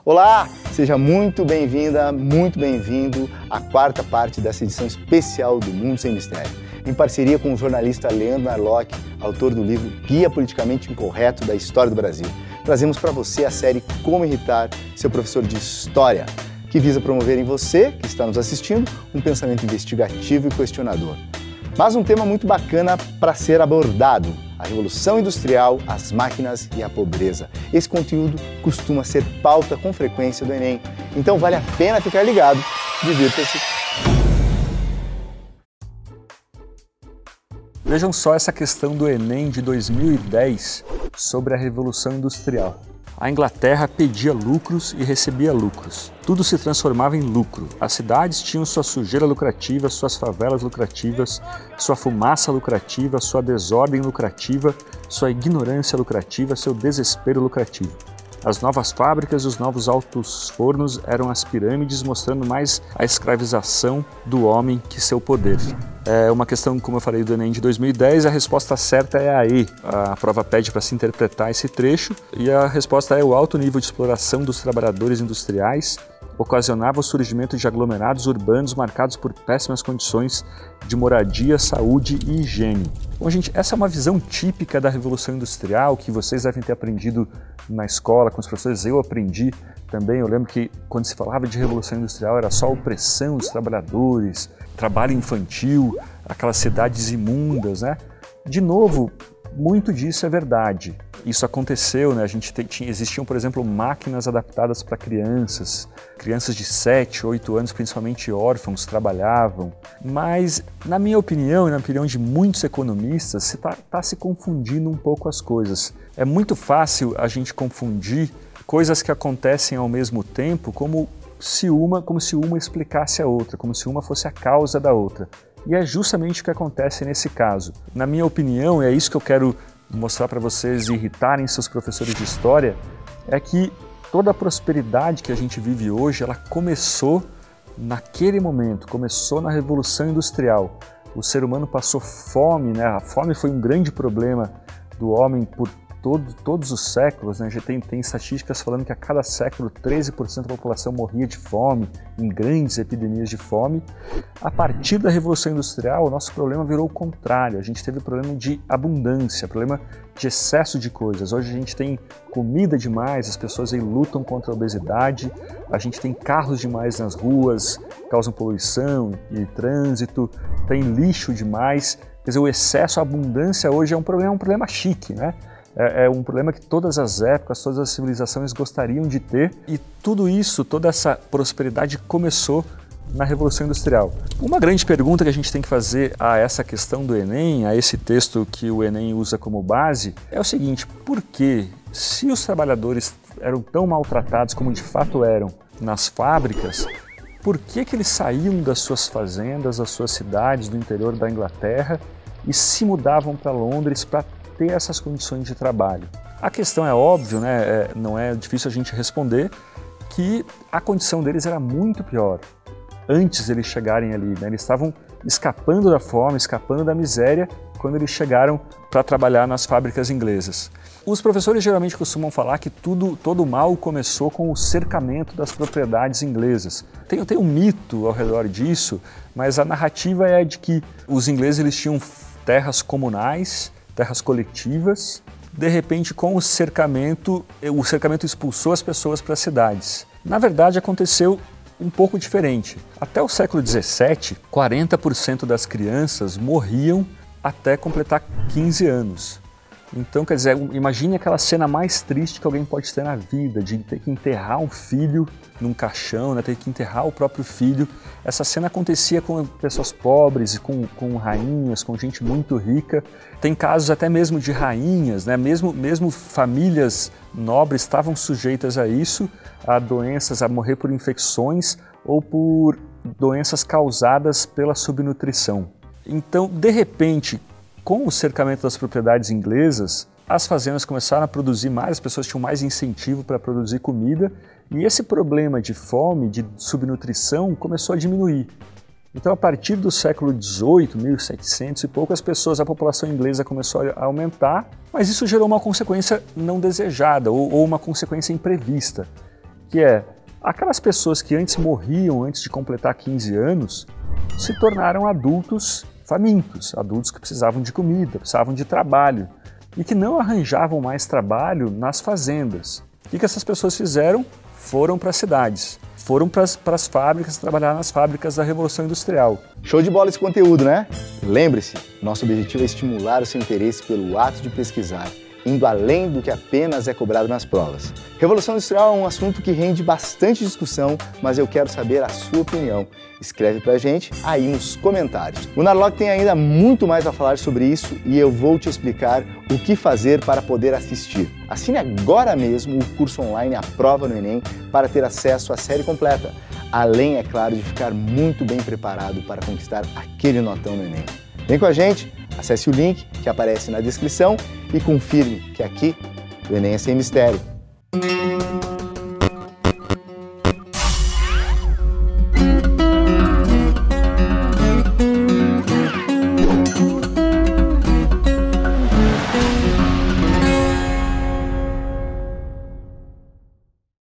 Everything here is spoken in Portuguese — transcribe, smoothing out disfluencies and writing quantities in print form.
Olá, seja muito bem-vinda, muito bem-vindo à quarta parte dessa edição especial do Mundo Sem Mistério. Em parceria com o jornalista Leandro Narlock, autor do livro Guia Politicamente Incorreto da História do Brasil, trazemos para você a série Como Irritar Seu Professor de História, que visa promover em você, que está nos assistindo, um pensamento investigativo e questionador. Mas um tema muito bacana para ser abordado: a Revolução Industrial, as máquinas e a pobreza. Esse conteúdo costuma ser pauta com frequência do Enem, então vale a pena ficar ligado. Divirta-se! Vejam só essa questão do Enem de 2010 sobre a Revolução Industrial. A Inglaterra pedia lucros e recebia lucros. Tudo se transformava em lucro. As cidades tinham sua sujeira lucrativa, suas favelas lucrativas, sua fumaça lucrativa, sua desordem lucrativa, sua ignorância lucrativa, seu desespero lucrativo. As novas fábricas e os novos altos fornos eram as pirâmides, mostrando mais a escravização do homem que seu poder. É uma questão, como eu falei, do Enem de 2010, a resposta certa é a E. A prova pede para se interpretar esse trecho e a resposta é: o alto nível de exploração dos trabalhadores industriais ocasionava o surgimento de aglomerados urbanos marcados por péssimas condições de moradia, saúde e higiene. Bom, gente, essa é uma visão típica da Revolução Industrial que vocês devem ter aprendido na escola, com os professores. Eu aprendi também. Eu lembro que quando se falava de Revolução Industrial era só a opressão dos trabalhadores, trabalho infantil, aquelas cidades imundas, né? De novo, muito disso é verdade. Isso aconteceu, né? Existiam, por exemplo, máquinas adaptadas para crianças de 7, 8 anos, principalmente órfãos, trabalhavam. Mas, na minha opinião e na opinião de muitos economistas, você está se confundindo um pouco as coisas. É muito fácil a gente confundir coisas que acontecem ao mesmo tempo como se uma explicasse a outra, como se uma fosse a causa da outra. E é justamente o que acontece nesse caso. Na minha opinião, e é isso que eu quero mostrar para vocês e irritarem seus professores de história, é que toda a prosperidade que a gente vive hoje, ela começou naquele momento, começou na Revolução Industrial. O ser humano passou fome, né? A fome foi um grande problema do homem por todos os séculos, né? Já tem estatísticas falando que a cada século 13% da população morria de fome, em grandes epidemias de fome. A partir da Revolução Industrial, o nosso problema virou o contrário. A gente teve problema de abundância, problema de excesso de coisas. Hoje a gente tem comida demais, as pessoas aí lutam contra a obesidade, a gente tem carros demais nas ruas, causam poluição e trânsito, tem lixo demais. Quer dizer, o excesso, a abundância hoje é um problema chique, né? É um problema que todas as épocas, todas as civilizações gostariam de ter, e tudo isso, toda essa prosperidade começou na Revolução Industrial. Uma grande pergunta que a gente tem que fazer a essa questão do Enem, a esse texto que o Enem usa como base, é o seguinte: por que, se os trabalhadores eram tão maltratados como de fato eram nas fábricas, por que eles saíam das suas fazendas, das suas cidades do interior da Inglaterra e se mudavam para Londres para ter essas condições de trabalho? A questão é óbvio, né? Não é difícil a gente responder que a condição deles era muito pior antes de eles chegarem ali, né? Eles estavam escapando da fome, escapando da miséria quando eles chegaram para trabalhar nas fábricas inglesas. Os professores geralmente costumam falar que todo o mal começou com o cercamento das propriedades inglesas. Tem um mito ao redor disso, mas a narrativa é de que os ingleses eles tinham terras comunais, terras coletivas. De repente, com o cercamento expulsou as pessoas para as cidades. Na verdade, aconteceu um pouco diferente. Até o século XVII, 40% das crianças morriam até completar 15 anos. Então, quer dizer, imagine aquela cena mais triste que alguém pode ter na vida, de ter que enterrar um filho num caixão, né, ter que enterrar o próprio filho. Essa cena acontecia com pessoas pobres, com rainhas, com gente muito rica. Tem casos até mesmo de rainhas, né, mesmo famílias nobres estavam sujeitas a isso, a doenças, a morrer por infecções ou por doenças causadas pela subnutrição. Então, de repente, com o cercamento das propriedades inglesas, as fazendas começaram a produzir mais, as pessoas tinham mais incentivo para produzir comida, e esse problema de fome, de subnutrição, começou a diminuir. Então, a partir do século XVIII, 1700 e pouco, a população inglesa começou a aumentar, mas isso gerou uma consequência não desejada, ou uma consequência imprevista, que é aquelas pessoas que antes morriam antes de completar 15 anos se tornaram adultos famintos, adultos que precisavam de comida, precisavam de trabalho e que não arranjavam mais trabalho nas fazendas. O que essas pessoas fizeram? Foram para as cidades, foram para as fábricas, trabalhar nas fábricas da Revolução Industrial. Show de bola esse conteúdo, né? Lembre-se, nosso objetivo é estimular o seu interesse pelo ato de pesquisar, indo além do que apenas é cobrado nas provas. Revolução Industrial é um assunto que rende bastante discussão, mas eu quero saber a sua opinião. Escreve pra gente aí nos comentários. O Narlock tem ainda muito mais a falar sobre isso e eu vou te explicar o que fazer para poder assistir. Assine agora mesmo o curso online A Prova no Enem para ter acesso à série completa, além, é claro, de ficar muito bem preparado para conquistar aquele notão no Enem. Vem com a gente, acesse o link que aparece na descrição e confirme que aqui o Enem é sem mistério.